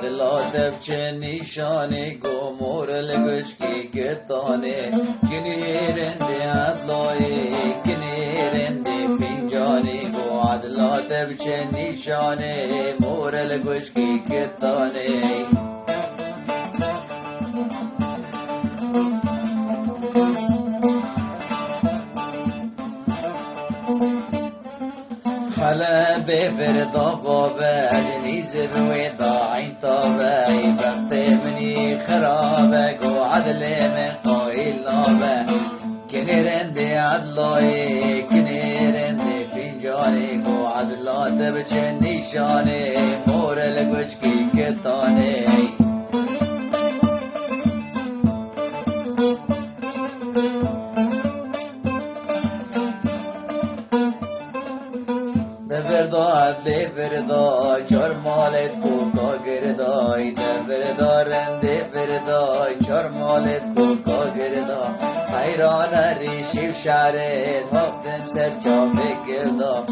عدلات بچه نشانه گو مور لگشکی گتانه کنیرنده عدلای کنیرنده فنجانه گو عدلات بچه نشانه مور لگشکی گتانه حالا بفردا بابا جنیز بویدا عین تابا وقت منی خرابه گو عدل من قایل نابه کنیرنده عدلای کنیرنده فنجانه گو عدلات بچه نشانه مور لگوشکی کتانه فردا چار مالت کوکا گردای فردا رنده فردا چار مالت کوکا گردا حیران ریشیف شعرت هفتن سر جابه گردا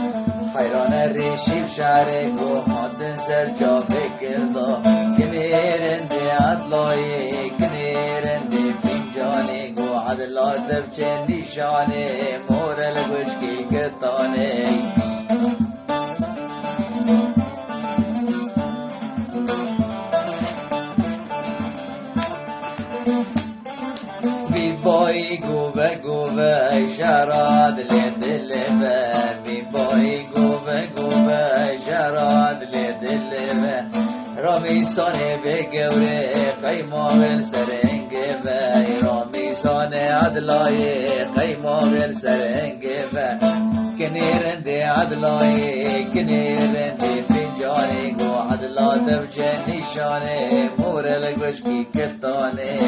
حیران ریشیف شعرت هفتن سر جابه گردا کنیرنده عدلای کنیرنده فنجانه گو عدلات بچه نشانه مور لگوشکی گتانه بای گوبه گوبه شراد لدل به بی بای گوبه گوبه شراد لدل به رامی سانه به گوره قیماغل سرنگ به رامی سانه عدلای قیماغل سرنگ به کنیرنده عدلای کنیرنده فنجانه گو عدلات بچه نشانه مور لگوشکی کتانه